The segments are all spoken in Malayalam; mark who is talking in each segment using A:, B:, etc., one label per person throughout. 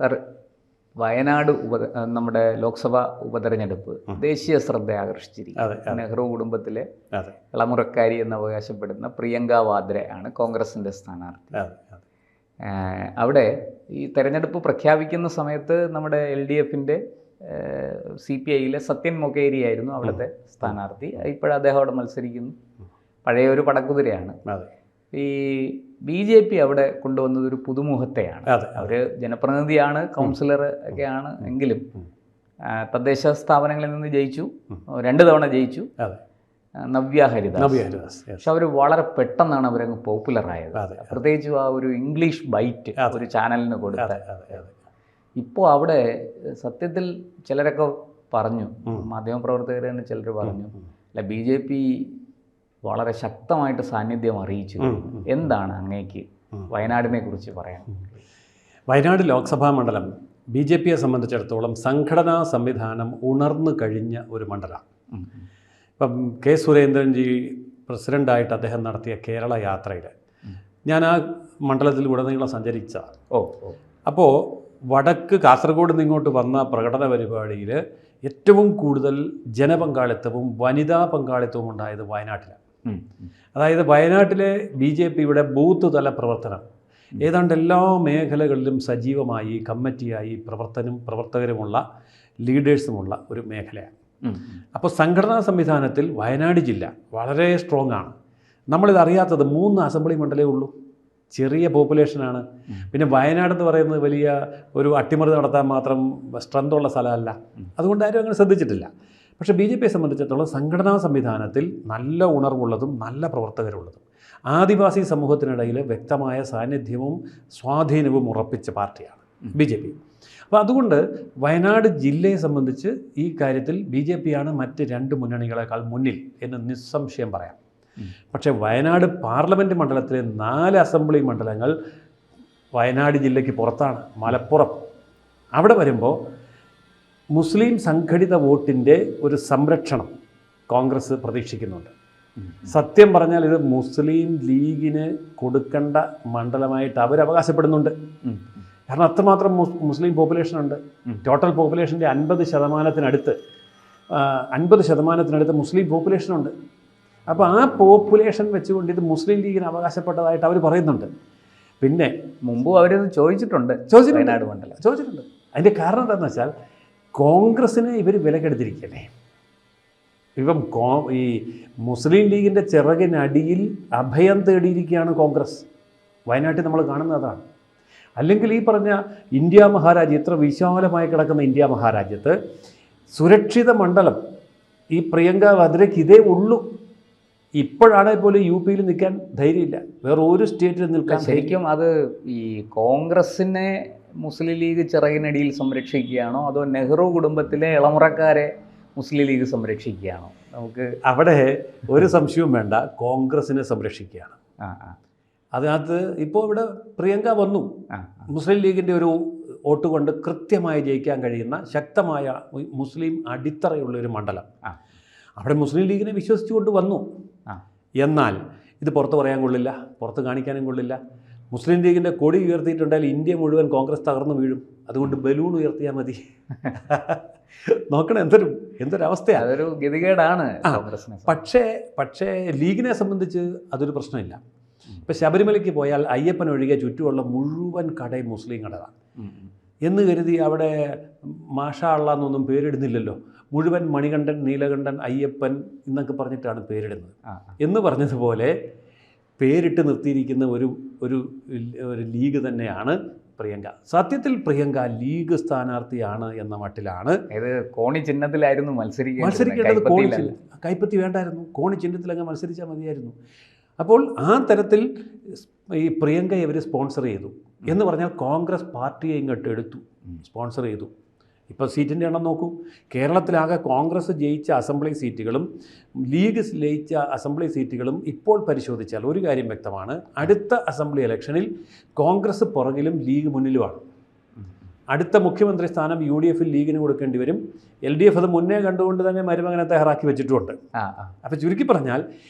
A: സർ, വയനാട് നമ്മുടെ ലോക്സഭാ ഉപതെരഞ്ഞെടുപ്പ് ദേശീയ ശ്രദ്ധ ആകർഷിച്ചിരിക്കുന്നു. നെഹ്റു കുടുംബത്തിലെ ഇളമുറക്കാരി എന്ന് അവകാശപ്പെടുന്ന പ്രിയങ്ക വാദ്രെ ആണ് കോൺഗ്രസിൻ്റെ സ്ഥാനാർത്ഥി. അവിടെ ഈ തെരഞ്ഞെടുപ്പ് പ്രഖ്യാപിക്കുന്ന സമയത്ത് നമ്മുടെ LDFൻ്റെ CPIയിലെ സത്യൻ മൊകേരി ആയിരുന്നു അവിടുത്തെ സ്ഥാനാർത്ഥി. ഇപ്പോഴും അദ്ദേഹം അവിടെ മത്സരിക്കുന്നു. പഴയൊരു പടക്കുതിരയാണ്. ഈ BJP അവിടെ കൊണ്ടുവന്നത് ഒരു പുതുമുഖത്തെയാണ്. അവർ ജനപ്രതിനിധിയാണ്, കൗൺസിലർ ഒക്കെയാണ് എങ്കിലും തദ്ദേശ സ്ഥാപനങ്ങളിൽ നിന്ന് ജയിച്ചു, 2 തവണ ജയിച്ചു. നവ്യ ഹരിദാസ്. പക്ഷെ അവർ വളരെ പെട്ടെന്നാണ് അവരങ്ങ് പോപ്പുലറായത്. പ്രത്യേകിച്ചും ആ ഒരു ഇംഗ്ലീഷ് ബൈറ്റ് ഒരു ചാനലിന് കൊടുത്ത. ഇപ്പോൾ അവിടെ സത്യത്തിൽ ചിലരൊക്കെ പറഞ്ഞു, മാധ്യമപ്രവർത്തകർ തന്നെ ചിലർ പറഞ്ഞു, അല്ല BJP വളരെ ശക്തമായിട്ട് സാന്നിധ്യം അറിയിച്ചു. എന്താണ് അങ്ങേക്ക് വയനാടിനെ കുറിച്ച് പറയാൻ?
B: വയനാട് ലോക്സഭാ മണ്ഡലം BJPയെ സംബന്ധിച്ചിടത്തോളം സംഘടനാ സംവിധാനം ഉണർന്നു കഴിഞ്ഞ ഒരു മണ്ഡലമാണ്. ഇപ്പം K. സുരേന്ദ്രൻജി പ്രസിഡൻ്റായിട്ട് അദ്ദേഹം നടത്തിയ കേരള യാത്രയിൽ ഞാൻ ആ മണ്ഡലത്തിൽ ഉടനീളം സഞ്ചരിച്ചതാണ്. അപ്പോൾ വടക്ക് കാസർഗോഡ് നിന്നിങ്ങോട്ട് വന്ന പ്രകടന പരിപാടിയിൽ ഏറ്റവും കൂടുതൽ ജനപങ്കാളിത്തവും വനിതാ പങ്കാളിത്തവും ഉണ്ടായത് വയനാട്ടിലാണ്. അതായത് വയനാട്ടിലെ BJPയുടെ ബൂത്ത് തല പ്രവർത്തനം ഏതാണ്ട് എല്ലാ മേഖലകളിലും സജീവമായി കമ്മിറ്റിയായി പ്രവർത്തകരുമുള്ള ലീഡേഴ്സുമുള്ള ഒരു മേഖലയാണ്. അപ്പോൾ സംഘടനാ സംവിധാനത്തിൽ വയനാട് ജില്ല വളരെ സ്ട്രോങ് ആണ്. നമ്മളിത് അറിയാത്തത് 3 അസംബ്ലി മണ്ഡലമേ ഉള്ളൂ. ചെറിയ പോപ്പുലേഷനാണ്. പിന്നെ വയനാടെന്ന് പറയുന്നത് വലിയ ഒരു അട്ടിമറി നടത്താൻ മാത്രം സ്ട്രെങ്തുള്ള സ്ഥലമല്ല. അതുകൊണ്ട് ആരും അങ്ങനെ ശ്രദ്ധിച്ചിട്ടില്ല. പക്ഷേ BJPയെ സംബന്ധിച്ചിടത്തോളം സംഘടനാ സംവിധാനത്തിൽ നല്ല ഉണർവുള്ളതും നല്ല പ്രവർത്തകരുള്ളതും ആദിവാസി സമൂഹത്തിനിടയിൽ വ്യക്തമായ സാന്നിധ്യവും സ്വാധീനവും ഉറപ്പിച്ച പാർട്ടിയാണ് BJP. അപ്പോൾ അതുകൊണ്ട് വയനാട് ജില്ലയെ സംബന്ധിച്ച് ഈ കാര്യത്തിൽ BJPയാണ് മറ്റ് 2 മുന്നണികളെക്കാൾ മുന്നിൽ എന്ന് നിസ്സംശയം പറയാം. പക്ഷേ വയനാട് പാർലമെൻറ്റ് മണ്ഡലത്തിലെ 4 അസംബ്ലി മണ്ഡലങ്ങൾ വയനാട് ജില്ലയ്ക്ക് പുറത്താണ്. മലപ്പുറം അവിടെ വരുമ്പോൾ മുസ്ലിം സംഘടിത വോട്ടിൻ്റെ ഒരു സംരക്ഷണം കോൺഗ്രസ് പ്രതീക്ഷിക്കുന്നുണ്ട്. സത്യം പറഞ്ഞാൽ ഇത് മുസ്ലിം ലീഗിന് കൊടുക്കേണ്ട മണ്ഡലമായിട്ട് അവർ അവകാശപ്പെടുന്നുണ്ട്. കാരണം അത്രമാത്രം മുസ്ലിം പോപ്പുലേഷൻ ഉണ്ട്. ടോട്ടൽ പോപ്പുലേഷൻ്റെ 50% മുസ്ലിം പോപ്പുലേഷനുണ്ട്. അപ്പോൾ ആ പോപ്പുലേഷൻ വെച്ചുകൊണ്ട് ഇത് മുസ്ലിം ലീഗിന് അവകാശപ്പെട്ടതായിട്ട് അവർ പറയുന്നുണ്ട്. പിന്നെ
A: മുമ്പും അവരത് ചോദിച്ചിട്ടുണ്ട്.
B: അതിൻ്റെ കാരണം എന്താണെന്ന് വെച്ചാൽ കോൺഗ്രസ്സിന് ഇവർ വിലക്കെടുത്തിരിക്കുകയല്ലേ. ഇപ്പം ഈ മുസ്ലിം ലീഗിൻ്റെ ചിറകിനടിയിൽ അഭയം തേടിയിരിക്കുകയാണ് കോൺഗ്രസ്. വയനാട്ടിൽ നമ്മൾ കാണുന്നത് അതാണ്. അല്ലെങ്കിൽ ഈ പറഞ്ഞ ഇന്ത്യ മഹാരാജ്യം, ഇത്ര വിശാലമായി കിടക്കുന്ന ഇന്ത്യ മഹാരാജ്യത്ത് സുരക്ഷിത മണ്ഡലം ഈ പ്രിയങ്ക വാദ്രയ്ക്ക് ഇതേ ഉള്ളൂ. ഇപ്പോഴാണെങ്കിൽ പോലും UPയിൽ നിൽക്കാൻ ധൈര്യമില്ല, വേറെ ഒരു സ്റ്റേറ്റിൽ നിൽക്കാൻ.
A: ശരിക്കും അത് ഈ കോൺഗ്രസിനെ മുസ്ലിം ലീഗ് ചിറകിനടിയിൽ സംരക്ഷിക്കുകയാണോ അതോ നെഹ്റു കുടുംബത്തിലെ ഇളമുറക്കാരെ മുസ്ലിം ലീഗ് സംരക്ഷിക്കുകയാണോ? നമുക്ക്
B: അവിടെ ഒരു സംശയവും വേണ്ട, കോൺഗ്രസിനെ സംരക്ഷിക്കുകയാണ്. അതിനകത്ത് ഇപ്പോൾ ഇവിടെ പ്രിയങ്ക വന്നു. മുസ്ലിം ലീഗിൻ്റെ ഒരു വോട്ട് കൊണ്ട് കൃത്യമായി ജയിക്കാൻ കഴിയുന്ന ശക്തമായ മുസ്ലിം അടിത്തറയുള്ളൊരു മണ്ഡലം. അവിടെ മുസ്ലിം ലീഗിനെ വിശ്വസിച്ചുകൊണ്ട് വന്നു. എന്നാൽ ഇത് പുറത്ത് പറയാൻ കൊള്ളില്ല, പുറത്ത് കാണിക്കാനും കൊള്ളില്ല. മുസ്ലിം ലീഗിൻ്റെ കൊടി ഉയർത്തിയിട്ടുണ്ടെങ്കിൽ ഇന്ത്യ മുഴുവൻ കോൺഗ്രസ് തകർന്നു വീഴും. അതുകൊണ്ട് ബലൂൺ ഉയർത്തിയാൽ മതി. നോക്കണം, എന്തൊരവസ്ഥയാണ്.
A: അതൊരു ഗതികേടാണ്.
B: പക്ഷേ ലീഗിനെ സംബന്ധിച്ച് അതൊരു പ്രശ്നമില്ല. ഇപ്പം ശബരിമലയ്ക്ക് പോയാൽ അയ്യപ്പൻ ഒഴികെ ചുറ്റുമുള്ള മുഴുവൻ കടയും മുസ്ലിം കടകളാണ് എന്ന് കരുതി അവിടെ മാഷാ അള്ളാ എന്നൊന്നും പേരിടുന്നില്ലല്ലോ. മുഴുവൻ മണികണ്ഠൻ, നീലകണ്ഠൻ, അയ്യപ്പൻ എന്നൊക്കെ പറഞ്ഞിട്ടാണ് പേരിടുന്നത്. എന്ന് പറഞ്ഞതുപോലെ പേരിട്ട് നിർത്തിയിരിക്കുന്ന ഒരു ലീഗ് തന്നെയാണ് പ്രിയങ്ക. സത്യത്തിൽ പ്രിയങ്ക ലീഗ് സ്ഥാനാർത്ഥിയാണ് എന്ന മട്ടിലാണ്.
A: കോണി ചിഹ്നത്തിലായിരുന്നു
B: മത്സരിക്കേണ്ടത്. കൈപ്പത്തി വേണ്ടായിരുന്നു, കോണി ചിഹ്നത്തിലങ്ങ് മത്സരിച്ചാൽ മതിയായിരുന്നു. അപ്പോൾ ആ തരത്തിൽ ഈ പ്രിയങ്കയെ ഇവർ സ്പോൺസർ ചെയ്തു എന്ന് പറഞ്ഞാൽ കോൺഗ്രസ് പാർട്ടിയെ ഇങ്ങോട്ട് എടുത്തു, സ്പോൺസർ ചെയ്തു. ഇപ്പോൾ സീറ്റിൻ്റെ എണ്ണം നോക്കൂ. കേരളത്തിലാകെ കോൺഗ്രസ് ജയിച്ച അസംബ്ലി സീറ്റുകളും ലീഗ് ജയിച്ച അസംബ്ലി സീറ്റുകളും ഇപ്പോൾ പരിശോധിച്ചാൽ ഒരു കാര്യം വ്യക്തമാണ്. അടുത്ത അസംബ്ലി ഇലക്ഷനിൽ കോൺഗ്രസ് പുറകിലും ലീഗ് മുന്നിലുമാണ്. അടുത്ത മുഖ്യമന്ത്രി സ്ഥാനം UDFൽ ലീഗിന് കൊടുക്കേണ്ടി വരും. LDF അത് മുന്നേ കണ്ടുകൊണ്ട് തന്നെ മരുമകനെ തയ്യാറാക്കി വെച്ചിട്ടുമുണ്ട്. അപ്പോൾ ചുരുക്കി പറഞ്ഞാൽ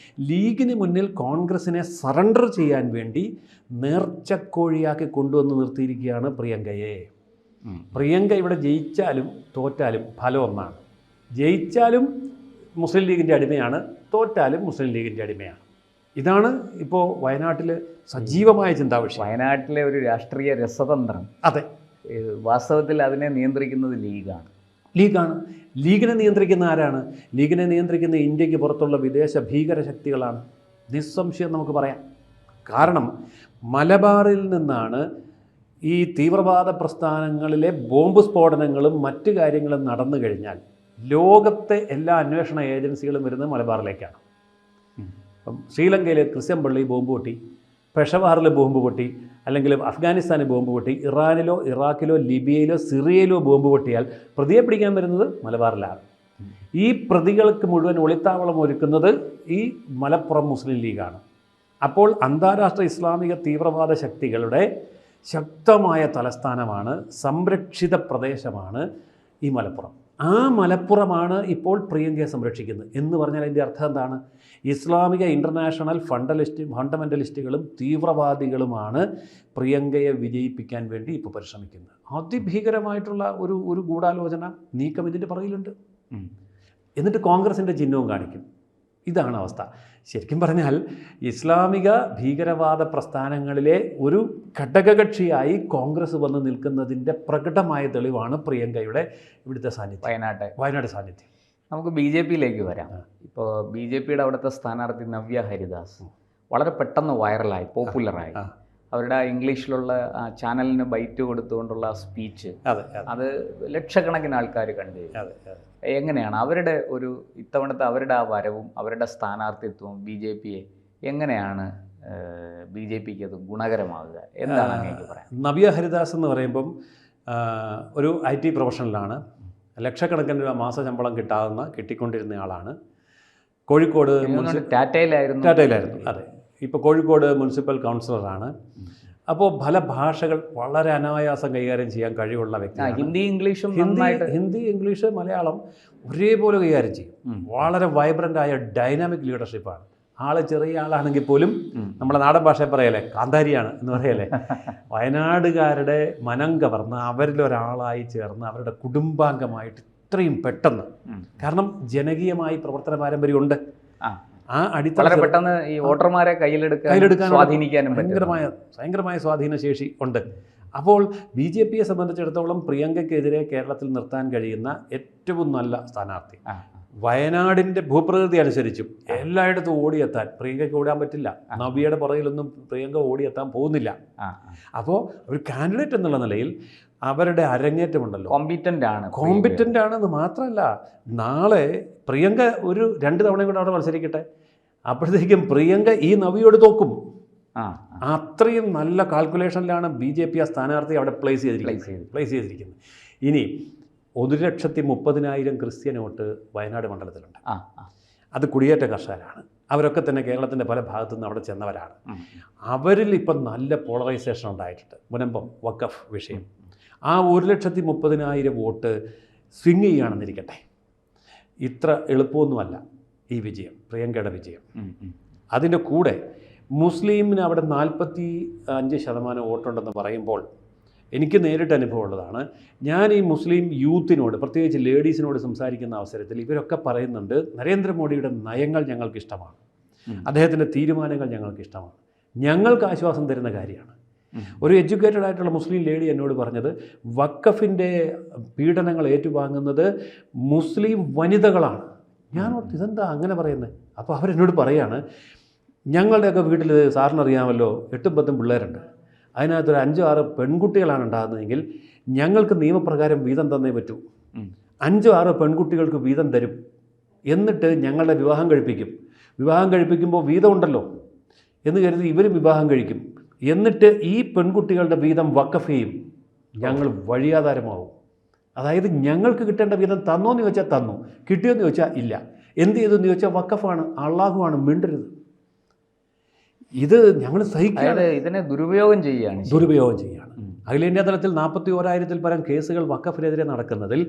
B: ലീഗിന് മുന്നിൽ കോൺഗ്രസിനെ സറണ്ടർ ചെയ്യാൻ വേണ്ടി നേർച്ചക്കോഴിയാക്കി കൊണ്ടുവന്ന് നിർത്തിയിരിക്കുകയാണ് പ്രിയങ്കയെ. പ്രിയങ്ക ഇവിടെ ജയിച്ചാലും തോറ്റാലും ഫലം ഒന്നാണ്. ജയിച്ചാലും മുസ്ലിം ലീഗിൻ്റെ അടിമയാണ്, തോറ്റാലും മുസ്ലിം ലീഗിൻ്റെ അടിമയാണ്. ഇതാണ് ഇപ്പോൾ വയനാട്ടിൽ സജീവമായ ചിന്താവിഷയം.
A: വയനാട്ടിലെ ഒരു രാഷ്ട്രീയ രസതന്ത്രം.
B: അതെ,
A: വാസ്തവത്തിൽ അതിനെ നിയന്ത്രിക്കുന്നത് ലീഗാണ്.
B: ലീഗിനെ നിയന്ത്രിക്കുന്ന ആരാണ്? ലീഗിനെ നിയന്ത്രിക്കുന്ന ഇന്ത്യക്ക് പുറത്തുള്ള വിദേശ ഭീകരശക്തികളാണ്, നിസ്സംശയം നമുക്ക് പറയാം. കാരണം മലബാറിൽ നിന്നാണ് ഈ തീവ്രവാദ പ്രസ്ഥാനങ്ങളിലെ ബോംബ് സ്ഫോടനങ്ങളും മറ്റു കാര്യങ്ങളും നടന്നു കഴിഞ്ഞാൽ ലോകത്തെ എല്ലാ അന്വേഷണ ഏജൻസികളും വരുന്നത് മലബാറിലേക്കാണ്. ഇപ്പം ശ്രീലങ്കയിൽ ക്രിസ്ത്യൻ പള്ളി ബോംബ് പൊട്ടി, പെഷവാറിൽ ബോംബ് പൊട്ടി, അല്ലെങ്കിൽ അഫ്ഗാനിസ്ഥാനിൽ ബോംബ് പൊട്ടി, ഇറാനിലോ ഇറാഖിലോ ലിബിയയിലോ സിറിയയിലോ ബോംബ് പൊട്ടിയാൽ പ്രതിയെ പിടിക്കാൻ വരുന്നത് മലബാറിലാണ്. ഈ പ്രതികൾക്ക് മുഴുവൻ ഒളിത്താവളം ഒരുക്കുന്നത് ഈ മലപ്പുറം മുസ്ലിം ലീഗാണ്. അപ്പോൾ അന്താരാഷ്ട്ര ഇസ്ലാമിക തീവ്രവാദ ശക്തികളുടെ ശക്തമായ തലസ്ഥാനമാണ്, സംരക്ഷിത പ്രദേശമാണ് ഈ മലപ്പുറം. ആ മലപ്പുറമാണ് ഇപ്പോൾ പ്രിയങ്കയെ സംരക്ഷിക്കുന്നത്. എന്ന് പറഞ്ഞാൽ അതിൻ്റെ അർത്ഥം എന്താണ്? ഇസ്ലാമിക ഇൻ്റർനാഷണൽ ഫണ്ടമെൻ്റലിസ്റ്റുകളും തീവ്രവാദികളുമാണ് പ്രിയങ്കയെ വിജയിപ്പിക്കാൻ വേണ്ടി ഇപ്പോൾ പരിശ്രമിക്കുന്നത്. അതിഭീകരമായിട്ടുള്ള ഒരു ഗൂഢാലോചന നീക്കം ഇതിൻ്റെ പുറകിലുണ്ട്. എന്നിട്ട് കോൺഗ്രസിൻ്റെ ചിഹ്നവും കാണിക്കും. ഇതാണ് അവസ്ഥ. ശരിക്കും പറഞ്ഞാൽ ഇസ്ലാമിക ഭീകരവാദ പ്രസ്ഥാനങ്ങളിലെ ഒരു ഘടകകക്ഷിയായി കോൺഗ്രസ് വന്ന് നിൽക്കുന്നതിൻ്റെ പ്രകടമായ തെളിവാണ് പ്രിയങ്കയുടെ ഇവിടുത്തെ സാന്നിധ്യം, വയനാട് സാന്നിധ്യം.
A: നമുക്ക് BJPയിലേക്ക് വരാം. ഇപ്പോൾ BJPയുടെ അവിടുത്തെ സ്ഥാനാർത്ഥി നവ്യ ഹരിദാസ് വളരെ പെട്ടെന്ന് വൈറലായി, പോപ്പുലറായി. അവരുടെ ഇംഗ്ലീഷിലുള്ള ചാനലിന് ബൈറ്റ് കൊടുത്തുകൊണ്ടുള്ള സ്പീച്ച്, അത് ലക്ഷക്കണക്കിന് ആൾക്കാർ കണ്ടു. എങ്ങനെയാണ് അവരുടെ ഇത്തവണത്തെ അവരുടെ ആ വരവും അവരുടെ സ്ഥാനാർത്ഥിത്വവും BJPയെ എങ്ങനെയാണ് BJPക്ക് അത് ഗുണകരമാകുക? എന്താണ് അങ്ങേക്ക് പറയാം?
B: നവ്യ ഹരിദാസ് എന്ന് പറയുമ്പം ഒരു IT പ്രൊഫഷണലാണ്. ലക്ഷക്കണക്കിന് രൂപ മാസശമ്പളം കിട്ടിക്കൊണ്ടിരുന്ന ആളാണ്. കോഴിക്കോട്
A: ടാറ്റയിലായിരുന്നു.
B: അതെ, ഇപ്പോൾ കോഴിക്കോട് മുനിസിപ്പൽ കൗൺസിലറാണ്. അപ്പോൾ പല ഭാഷകൾ വളരെ അനായാസം കൈകാര്യം ചെയ്യാൻ കഴിവുള്ള വ്യക്തിയാണ്. ഹിന്ദി, ഇംഗ്ലീഷ്, മലയാളം ഒരേപോലെ കൈകാര്യം ചെയ്യും. വളരെ വൈബ്രൻ്റായ ഡൈനാമിക് ലീഡർഷിപ്പാണ്. ആൾ ചെറിയ ആളാണെങ്കിൽ പോലും നമ്മുടെ നാടൻ ഭാഷയെ പറയല്ലേ, കാന്താരിയാണ് എന്ന് പറയല്ലേ, വയനാടുകാരുടെ മനം കവർന്ന് അവരിലൊരാളായി ചേർന്ന് അവരുടെ കുടുംബാംഗമായിട്ട് ഇത്രയും പെട്ടെന്ന്, കാരണം ജനകീയമായി പ്രവർത്തന പാരമ്പര്യമുണ്ട്. ആ അടിത്തറ
A: പെട്ടെന്ന് ഈ വോട്ടർമാരെ കയ്യിലെടുക്കാൻ സ്വാധീനിക്കാനും
B: ഭയങ്കരമായ സ്വാധീനശേഷി ഉണ്ട്. അപ്പോൾ BJPയെ സംബന്ധിച്ചിടത്തോളം പ്രിയങ്കയ്ക്കെതിരെ കേരളത്തിൽ നിർത്താൻ കഴിയുന്ന ഏറ്റവും നല്ല സ്ഥാനാർത്ഥി. വയനാടിൻ്റെ ഭൂപ്രകൃതി അനുസരിച്ചും എല്ലായിടത്തും ഓടിയെത്താൻ പ്രിയങ്കയ്ക്ക് ഓടാൻ പറ്റില്ല. നവ്യയുടെ പുറകിലൊന്നും പ്രിയങ്ക ഓടിയെത്താൻ പോകുന്നില്ല. അപ്പോൾ ഒരു കാൻഡിഡേറ്റ് എന്നുള്ള നിലയിൽ അവരുടെ അരങ്ങേറ്റമുണ്ടല്ലോ, കോമ്പിറ്റൻ്റ് ആണെന്ന് മാത്രമല്ല, നാളെ പ്രിയങ്ക ഒരു 2 തവണയും കൂടെ അവിടെ മത്സരിക്കട്ടെ, അപ്പോഴത്തേക്കും പ്രിയങ്ക ഈ നവ്യയോട് തോക്കും. അത്രയും നല്ല കാൽക്കുലേഷനിലാണ് BJP ആ സ്ഥാനാർത്ഥി അവിടെ പ്ലേസ് ചെയ്തിരിക്കുന്നത്. ഇനി 1,30,000 ക്രിസ്ത്യൻ വോട്ട് വയനാട് മണ്ഡലത്തിലുണ്ട്. അത് കുടിയേറ്റ കർഷകരാണ്. അവരൊക്കെ തന്നെ കേരളത്തിൻ്റെ പല ഭാഗത്തു നിന്ന് അവിടെ ചെന്നവരാണ്. അവരിൽ ഇപ്പം നല്ല പോളറൈസേഷൻ ഉണ്ടായിട്ടുണ്ട്. മുനമ്പം വഖഫ് വിഷയം, ആ 1,30,000 വോട്ട് സ്വിങ് ചെയ്യുകയാണെന്നിരിക്കട്ടെ. ഇത്ര എളുപ്പമൊന്നുമല്ല ഈ വിജയം, പ്രിയങ്കയുടെ വിജയം. അതിൻ്റെ കൂടെ മുസ്ലിമിന് അവിടെ 45% വോട്ടുണ്ടെന്ന് പറയുമ്പോൾ എനിക്ക് നേരിട്ട് അനുഭവമുള്ളതാണ്. ഞാൻ ഈ മുസ്ലിം യൂത്തിനോട്, പ്രത്യേകിച്ച് ലേഡീസിനോട് സംസാരിക്കുന്ന അവസരത്തിൽ ഇവരൊക്കെ പറയുന്നുണ്ട്, നരേന്ദ്രമോദിയുടെ നയങ്ങൾ ഞങ്ങൾക്കിഷ്ടമാണ്, അദ്ദേഹത്തിൻ്റെ തീരുമാനങ്ങൾ ഞങ്ങൾക്കിഷ്ടമാണ്, ഞങ്ങൾക്ക് ആശ്വാസം തരുന്ന കാര്യമാണ്. ഒരു എഡ്യൂക്കേറ്റഡ് ആയിട്ടുള്ള മുസ്ലിം ലേഡി എന്നോട് പറഞ്ഞത്, വഖഫിൻ്റെ പീഡനങ്ങൾ ഏറ്റുവാങ്ങുന്നത് മുസ്ലിം വനിതകളാണ്. ഞാൻ ഇതെന്താ അങ്ങനെ പറയുന്നത്? അപ്പോൾ അവരെന്നോട് പറയാണ്, ഞങ്ങളുടെയൊക്കെ വീട്ടിൽ സാറിനറിയാമല്ലോ 8-10 പിള്ളേരുണ്ട്, അതിനകത്തൊരു 5-6 പെൺകുട്ടികളാണ് ഉണ്ടാകുന്നതെങ്കിൽ ഞങ്ങൾക്ക് നിയമപ്രകാരം വീതം തന്നേ പറ്റൂ. 5-6 പെൺകുട്ടികൾക്ക് വീതം തരും, എന്നിട്ട് ഞങ്ങളുടെ വിവാഹം കഴിപ്പിക്കുമ്പോൾ വീതം ഉണ്ടല്ലോ എന്ന് കരുതി ഇവരും വിവാഹം കഴിക്കും, എന്നിട്ട് ഈ പെൺകുട്ടികളുടെ വീതം വഖഫ് ചെയ്യും, ഞങ്ങൾ വഴിയാധാരമാവും. അതായത് ഞങ്ങൾക്ക് കിട്ടേണ്ട വീതം തന്നോന്ന് ചോദിച്ചാൽ തന്നു, കിട്ടിയോന്ന് ചോദിച്ചാൽ ഇല്ല. എന്ത് ചെയ്തെന്ന് ചോദിച്ചാൽ വഖഫാണ്, അള്ളാഹുവാണ്, മിണ്ടരുത്. ഇത് ഞങ്ങൾ സഹിക്കാതെ
A: ഇതിനെ ദുരുപയോഗം ചെയ്യുകയാണ്.
B: അഖിലേന്ത്യാ തലത്തിൽ 41,000-ൽ പരം കേസുകൾ വഖഫിനെതിരെ നടക്കുന്നതിൽ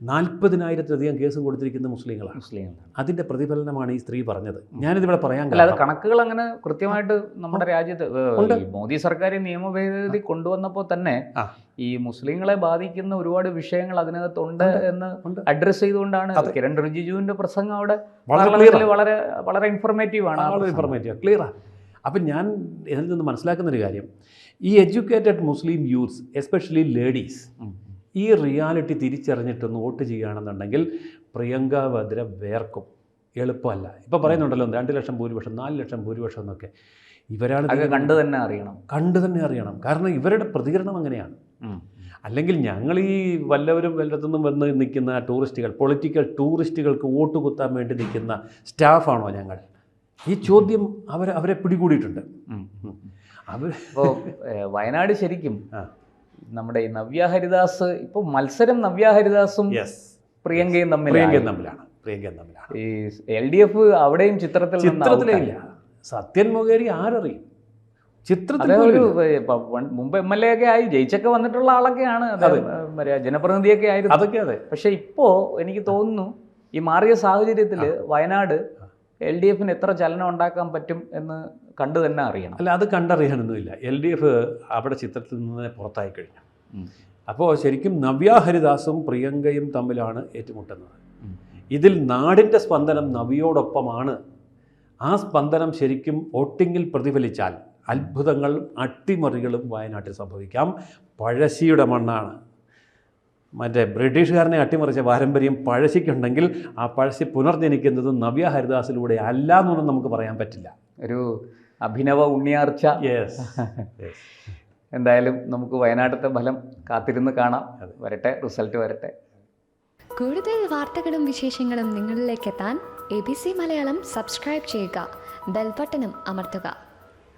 B: 40,000-ലധികം കേസും കൊടുത്തിരിക്കുന്ന മുസ്ലിങ്ങളാണ്. അതിൻ്റെ പ്രതിഫലനമാണ് ഈ സ്ത്രീ പറഞ്ഞത്. ഞാനിതിവിടെ പറയാൻ
A: അല്ലാതെ കണക്കുകൾ അങ്ങനെ കൃത്യമായിട്ട് നമ്മുടെ രാജ്യത്ത് ഈ മോദി സർക്കാർ നിയമ ഭേദഗതി കൊണ്ടുവന്നപ്പോൾ തന്നെ ഈ മുസ്ലിങ്ങളെ ബാധിക്കുന്ന ഒരുപാട് വിഷയങ്ങൾ അതിനകത്തുണ്ട് എന്ന് അഡ്രസ്സ് ചെയ്തുകൊണ്ടാണ് കിരൺ റിജിജുവിൻ്റെ പ്രസംഗം അവിടെ വളരെ വളരെ ഇൻഫോർമേറ്റീവ് ആണ്.
B: ക്ലിയറാണ്. അപ്പം ഞാൻ ഇതിൽ നിന്ന് മനസ്സിലാക്കുന്നൊരു കാര്യം, ഈ എഡ്യൂക്കേറ്റഡ് മുസ്ലിം യൂത്ത്സ് എസ്പെഷ്യലി ലേഡീസ് ഈ റിയാലിറ്റി തിരിച്ചറിഞ്ഞിട്ടൊന്ന് വോട്ട് ചെയ്യുകയാണെന്നുണ്ടെങ്കിൽ പ്രിയങ്ക വദ്ര വേർക്കും. എളുപ്പമല്ല. ഇപ്പോൾ പറയുന്നുണ്ടല്ലോ 2 ലക്ഷം ഭൂരിപക്ഷം, 4 ലക്ഷം ഭൂരിപക്ഷം എന്നൊക്കെ. ഇവരാണ്
A: കണ്ടു തന്നെ അറിയണം.
B: കാരണം ഇവരുടെ പ്രതികരണം അങ്ങനെയാണ്. അല്ലെങ്കിൽ ഞങ്ങൾ ഈ വല്ലവരും വല്ലത്തുനിന്നും വന്ന് നിൽക്കുന്ന ടൂറിസ്റ്റുകൾ, പൊളിറ്റിക്കൽ ടൂറിസ്റ്റുകൾക്ക് വോട്ട് കുത്താൻ വേണ്ടി നിൽക്കുന്ന സ്റ്റാഫാണോ ഞങ്ങൾ? ഈ ചോദ്യം അവരെ പിടികൂടിയിട്ടുണ്ട്.
A: ഇപ്പോൾ വയനാട് ശരിക്കും നമ്മുടെ ഈ നവ്യ ഹരിദാസ്, ഇപ്പോൾ മത്സരം നവ്യ ഹരിദാസും പ്രിയങ്കയും തമ്മിലാണ്. ഈ LDF അവിടെയും ചിത്രത്തിലേ ഇല്ല.
B: സത്യൻ മൊകേരി ആരറിയും? ചിത്രത്തിൽ
A: ഒരു മുമ്പ് MLA ഒക്കെ ആയി ജയിച്ചൊക്കെ വന്നിട്ടുള്ള ആളൊക്കെയാണ്, ജനപ്രതിനിധിയൊക്കെ ആയിരുന്നു.
B: അതൊക്കെ അതെ.
A: പക്ഷെ ഇപ്പോൾ എനിക്ക് തോന്നുന്നു ഈ മാറിയ സാഹചര്യത്തിൽ വയനാട് LDFന് എത്ര ചലനം ഉണ്ടാക്കാൻ പറ്റും എന്ന് കണ്ടു തന്നെ അറിയണം.
B: അല്ല, അത് കണ്ടറിയാനൊന്നുമില്ല. LDF അവിടെ ചിത്രത്തിൽ നിന്ന് പുറത്തായി കഴിഞ്ഞു. അപ്പോൾ ശരിക്കും നവ്യ ഹരിദാസും പ്രിയങ്കയും തമ്മിലാണ് ഏറ്റുമുട്ടുന്നത്. ഇതിൽ നാടിൻ്റെ സ്പന്ദനം നവ്യയോടൊപ്പമാണ്. ആ സ്പന്ദനം ശരിക്കും വോട്ടിങ്ങിൽ പ്രതിഫലിച്ചാൽ അത്ഭുതങ്ങളും അട്ടിമറികളും വയനാട്ടിൽ സംഭവിക്കാം. പഴശ്ശിയുടെ മണ്ണാണ്. മറ്റേ ബ്രിട്ടീഷുകാരനെ അട്ടിമറിച്ച പാരമ്പര്യം പഴശ്ശിക്കുണ്ടെങ്കിൽ ആ പഴശ്ശി പുനർജനിക്കുന്നത് നവ്യ ഹരിദാസിലൂടെ അല്ല എന്നൊന്നും നമുക്ക് പറയാൻ പറ്റില്ല.
A: ഒരു അഭിനവ ഉണ്ണിയാർച്ച. എന്തായാലും നമുക്ക് വയനാട്ടിലത്തെ ഫലം കാത്തിരുന്ന് കാണാം. വരട്ടെ, റിസൾട്ട് വരട്ടെ.
C: കൂടുതൽ വാർത്തകളും വിശേഷങ്ങളും നിങ്ങളിലേക്ക് എത്താൻ ABC മലയാളം സബ്സ്ക്രൈബ് ചെയ്യുക, ബെൽ ബട്ടണും അമർത്തുക.